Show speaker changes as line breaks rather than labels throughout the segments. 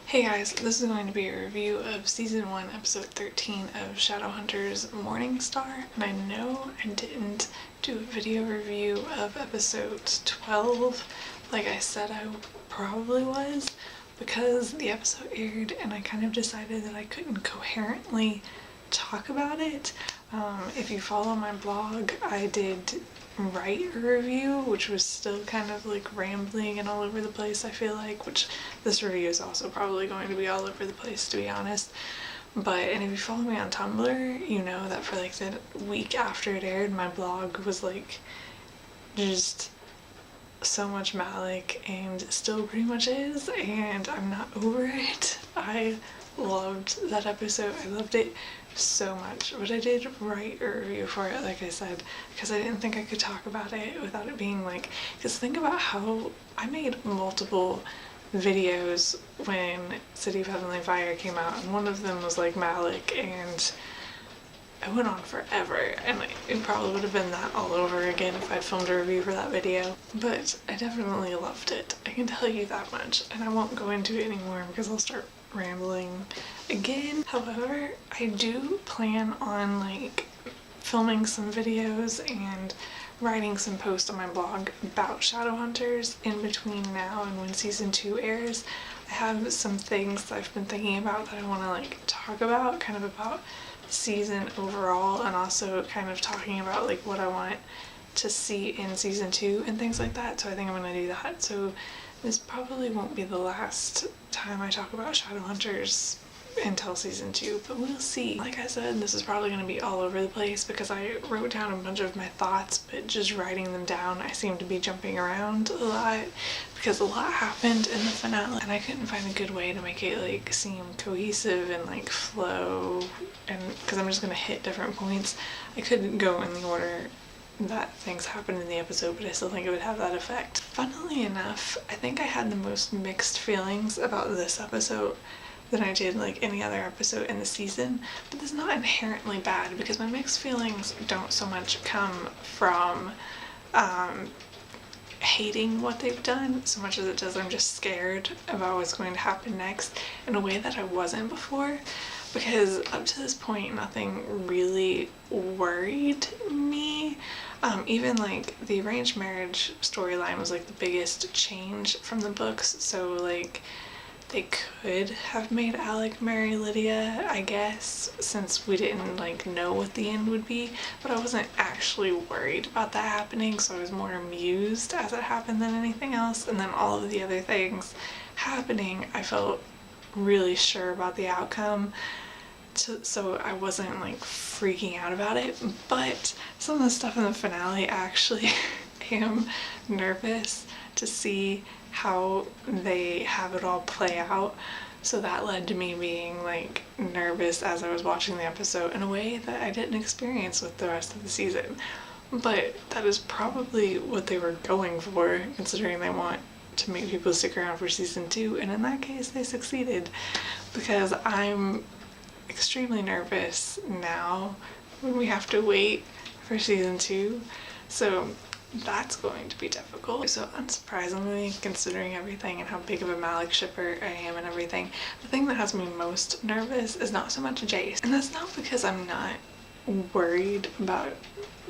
Hey guys, this is going to be a review of Season 1, Episode 13 of Shadowhunters Morningstar, and I know I didn't do a video review of Episode 12 like I said I probably was, because the episode aired and I kind of decided that I couldn't coherently talk about it. If you follow my blog, I did write a review, which was still kind of like rambling and all over the place, I feel like, which this review is also probably going to be all over the place, to be honest. And if you follow me on Tumblr, you know that for like the week after it aired, my blog was like just so much Malik, and still pretty much is, and I'm not over it. I loved that episode. I loved it so much, but I did write a review for it, like I said, because I didn't think I could talk about it without it being like, because think about how I made multiple videos when City of Heavenly Fire came out, and one of them was like Malik, and I went on forever, and it probably would have been that all over again if I'd filmed a review for that video. But I definitely loved it, I can tell you that much, and I won't go into it anymore because I'll start rambling again. However, I do plan on like filming some videos and writing some posts on my blog about Shadowhunters in between now and when season 2 airs. I have some things that I've been thinking about that I want to like talk about, kind of about season overall, and also kind of talking about like what I want to see in season 2 and things like that, so I think I'm gonna do that. So this probably won't be the last time I talk about Shadowhunters until season 2, but we'll see. Like I said, this is probably going to be all over the place because I wrote down a bunch of my thoughts, but just writing them down I seem to be jumping around a lot because a lot happened in the finale, and I couldn't find a good way to make it like seem cohesive and like flow, and because I'm just going to hit different points. I couldn't go in the order that things happened in the episode, but I still think it would have that effect. Funnily enough, I think I had the most mixed feelings about this episode than I did like any other episode in the season, but that's not inherently bad because my mixed feelings don't so much come from hating what they've done so much as it does I'm just scared about what's going to happen next in a way that I wasn't before, because up to this point nothing really worried me. Even like the arranged marriage storyline was like the biggest change from the books, so like they could have made Alec marry Lydia, I guess, since we didn't like know what the end would be, but I wasn't actually worried about that happening, so I was more amused as it happened than anything else. And then all of the other things happening, I felt really sure about the outcome, so I wasn't like freaking out about it. But some of the stuff in the finale, actually am nervous to see how they have it all play out, so that led to me being like nervous as I was watching the episode in a way that I didn't experience with the rest of the season. But that is probably what they were going for, considering they want to make people stick around for season 2, and in that case they succeeded, because I'm extremely nervous now when we have to wait for season 2, so that's going to be difficult. So unsurprisingly, considering everything and how big of a Malik shipper I am and everything, the thing that has me most nervous is not so much Jace. And that's not because I'm not worried about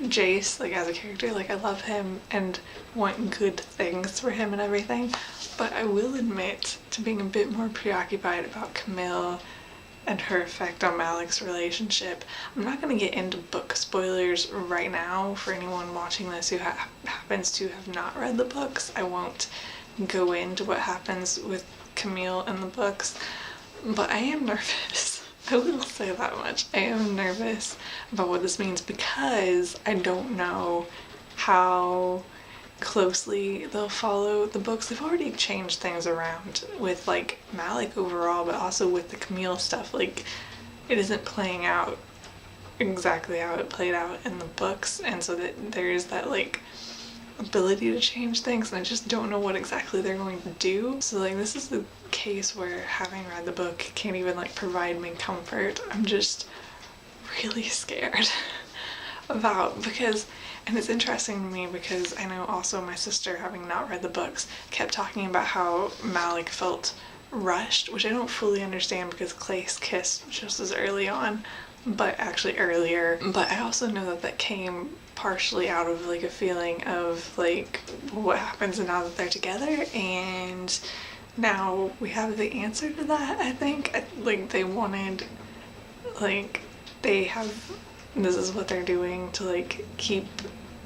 Jace like as a character, like I love him and want good things for him and everything, but I will admit to being a bit more preoccupied about Camille and her effect on Malik's relationship. I'm not going to get into book spoilers right now for anyone watching this who happens to have not read the books. I won't go into what happens with Camille in the books, but I am nervous. I will say that much. I am nervous about what this means because I don't know how closely they'll follow the books. They've already changed things around with like Malik overall, but also with the Camille stuff. Like it isn't playing out exactly how it played out in the books, and so that there's that like ability to change things, and I just don't know what exactly they're going to do. So like this is the case where having read the book can't even like provide me comfort. I'm just really scared about, because, and it's interesting to me because I know also my sister, having not read the books, kept talking about how Malik felt rushed, which I don't fully understand because Clay's kissed just as early on, but actually earlier. But I also know that that came partially out of like a feeling of like what happens now that they're together, and now we have the answer to that. I think like they wanted, like they have, this is what they're doing to like keep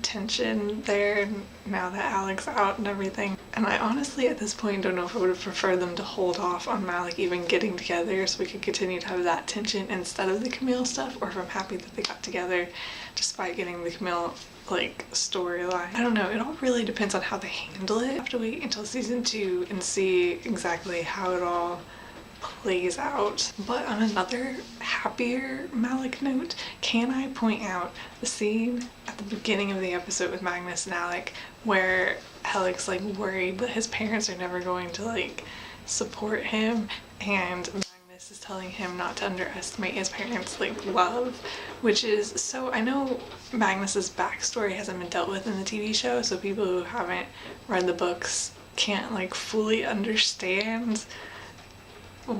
tension there now that Alec's out and everything. And I honestly at this point don't know if I would have preferred them to hold off on Malik even getting together so we could continue to have that tension instead of the Camille stuff, or if I'm happy that they got together despite getting the Camille like storyline. I don't know, it all really depends on how they handle it. I have to wait until season 2 and see exactly how it all plays out. But on another happier Malik note, can I point out the scene at the beginning of the episode with Magnus and Alec where Alec's like worried that his parents are never going to like support him, and Magnus is telling him not to underestimate his parents' like love, which is so, I know Magnus's backstory hasn't been dealt with in the TV show, so people who haven't read the books can't like fully understand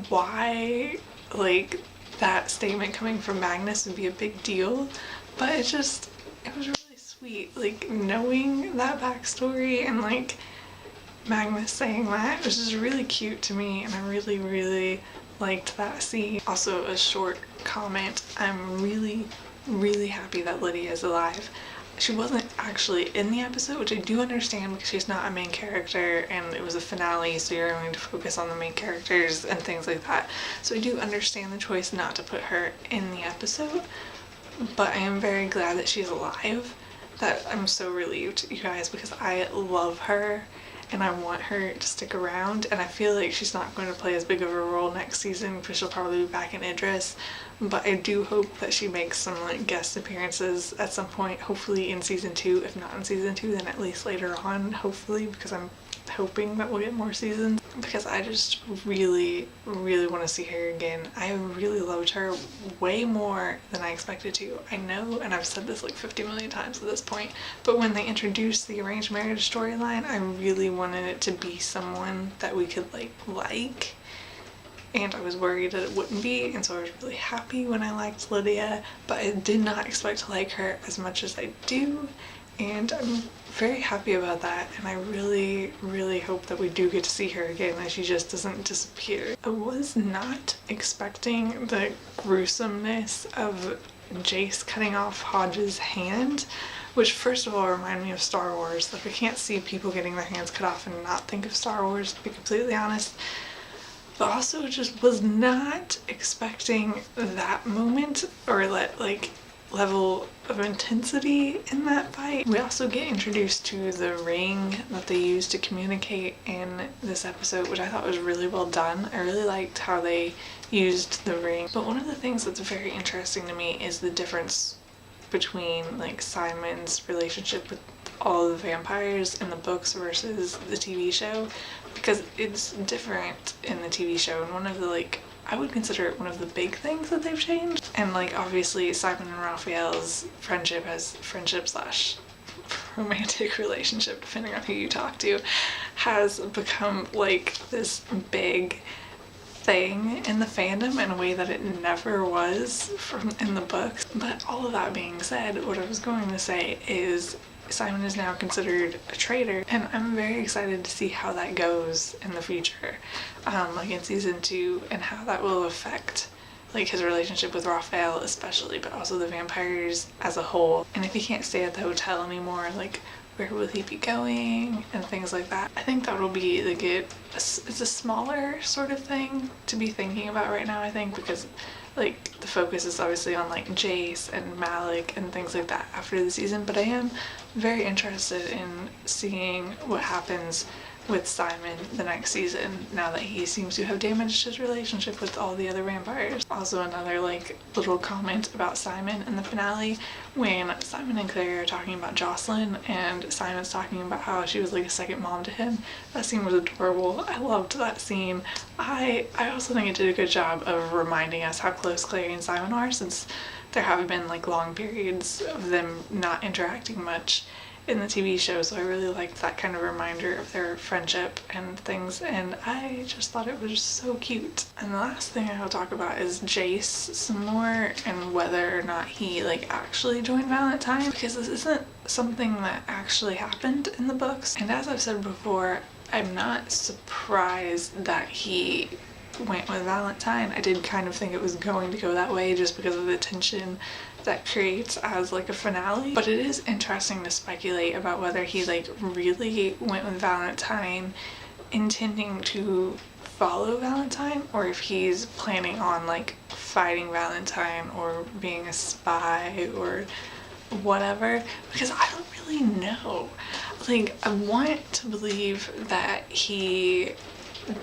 why like that statement coming from Magnus would be a big deal, but it was really sweet, like knowing that backstory and like Magnus saying that was just really cute to me, and I really liked that scene. Also, a short comment, I'm really happy that Lydia is alive. She wasn't actually in the episode, which I do understand because she's not a main character and it was a finale, so you're going to focus on the main characters and things like that. So I do understand the choice not to put her in the episode, but I am very glad that she's alive. That I'm so relieved, you guys, because I love her and I want her to stick around, and I feel like she's not going to play as big of a role next season because she'll probably be back in Idris, but I do hope that she makes some like guest appearances at some point, hopefully in season 2. If not in season 2, then at least later on, hopefully, because I'm hoping that we'll get more seasons, because I just really want to see her again. I really loved her way more than I expected to. I know, and I've said this like 50 million times at this point, but when they introduced the arranged marriage storyline, I really wanted it to be someone that we could like, and I was worried that it wouldn't be, and so I was really happy when I liked Lydia, but I did not expect to like her as much as I do, and I'm very happy about that, and I really hope that we do get to see her again, that she just doesn't disappear. I was not expecting the gruesomeness of Jace cutting off Hodge's hand, which first of all reminded me of Star Wars. Like, I can't see people getting their hands cut off and not think of Star Wars, to be completely honest. But also just was not expecting that moment or that like level of intensity in that fight. We also get introduced to the ring that they use to communicate in this episode, which I thought was really well done. I really liked how they used the ring. But one of the things that's very interesting to me is the difference between like Simon's relationship with all the vampires in the books versus the TV show, because it's different in the TV show, and one of the like, I would consider it one of the big things that they've changed. And like obviously Simon and Raphael's friendship slash romantic relationship, depending on who you talk to, has become like this big thing in the fandom in a way that it never was in the books. But all of that being said, what I was going to say is Simon is now considered a traitor, and I'm very excited to see how that goes in the future, like in season 2, and how that will affect like his relationship with Raphael especially, but also the vampires as a whole. And if he can't stay at the hotel anymore, like where will he be going and things like that. I think that will be like it's a smaller sort of thing to be thinking about right now, I think, because like the focus is obviously on like Jace and Malik and things like that after the season, but I am very interested in seeing what happens with Simon the next season now that he seems to have damaged his relationship with all the other vampires. Also, another like little comment about Simon in the finale, when Simon and Claire are talking about Jocelyn and Simon's talking about how she was like a second mom to him. That scene was adorable. I loved that scene. I also think it did a good job of reminding us how close Claire and Simon are, since there have been like long periods of them not interacting much, in the TV show, so I really liked that kind of reminder of their friendship and things, and I just thought it was so cute. And the last thing I'll talk about is Jace some more, and whether or not he like actually joined Valentine, because this isn't something that actually happened in the books. And as I've said before, I'm not surprised that he went with Valentine. I did kind of think it was going to go that way just because of the tension that creates as like a finale, but it is interesting to speculate about whether he like really went with Valentine intending to follow Valentine, or if he's planning on like fighting Valentine or being a spy or whatever, because I don't really know. Like, I want to believe that he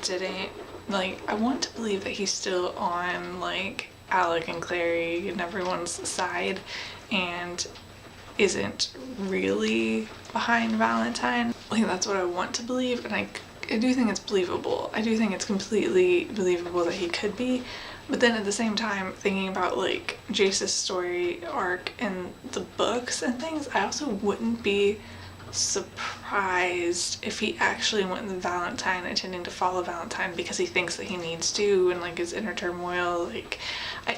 didn't, like, I want to believe that he's still on like Alec and Clary and everyone's side and isn't really behind Valentine. Like, that's what I want to believe, and I do think it's believable. I do think it's completely believable that he could be, but then at the same time, thinking about like Jace's story arc in the books and things, I also wouldn't be surprised if he actually went with Valentine intending to follow Valentine because he thinks that he needs to, and like his inner turmoil. Like,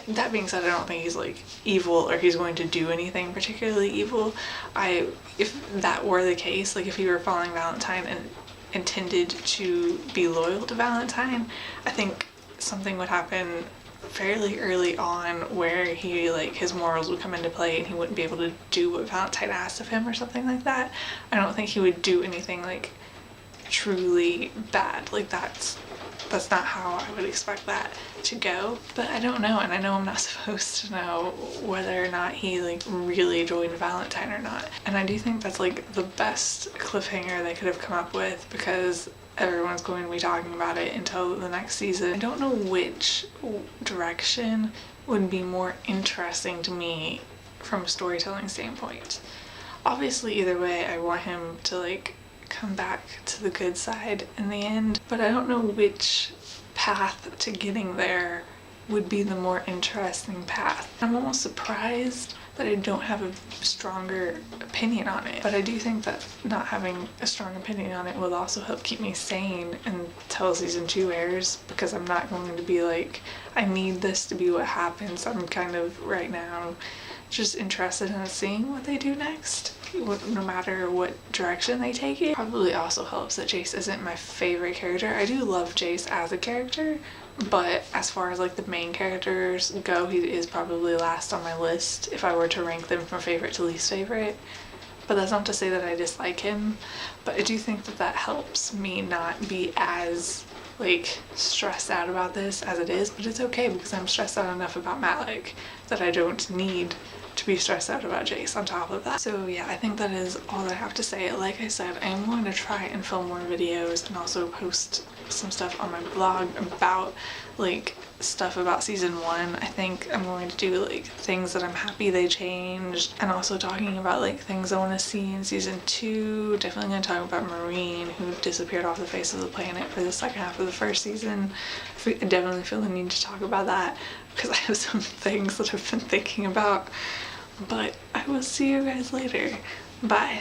that being said, I don't think he's like evil or he's going to do anything particularly evil. If that were the case, like if he were following Valentine and intended to be loyal to Valentine, I think something would happen fairly early on where he like his morals would come into play and he wouldn't be able to do what Valentine asked of him or something like that. I don't think he would do anything like truly bad. Like, that's not how I would expect that to go. But I don't know, and I know I'm not supposed to know whether or not he like really joined Valentine or not. And I do think that's like the best cliffhanger they could have come up with, because everyone's going to be talking about it until the next season. I don't know which direction would be more interesting to me from a storytelling standpoint. Obviously, either way, I want him to like come back to the good side in the end, but I don't know which path to getting there would be the more interesting path. I'm almost surprised that I don't have a stronger opinion on it, but I do think that not having a strong opinion on it will also help keep me sane until season 2 airs, because I'm not going to be like, I need this to be what happens. I'm kind of right now just interested in seeing what they do next, no matter what direction they take it. Probably also helps that Jace isn't my favorite character. I do love Jace as a character, but as far as like the main characters go, he is probably last on my list if I were to rank them from favorite to least favorite. But that's not to say that I dislike him, but I do think that that helps me not be as like stressed out about this as it is. But it's okay, because I'm stressed out enough about Malik that I don't need to be stressed out about Jace on top of that. So yeah, I think that is all I have to say. Like I said, I am going to try and film more videos and also post some stuff on my blog about like stuff about season 1. I think I'm going to do like things that I'm happy they changed, and also talking about like things I want to see in season 2. Definitely going to talk about Marine, who disappeared off the face of the planet for the second half of the first season. I definitely feel the need to talk about that because I have some things that I've been thinking about. But I will see you guys later. Bye.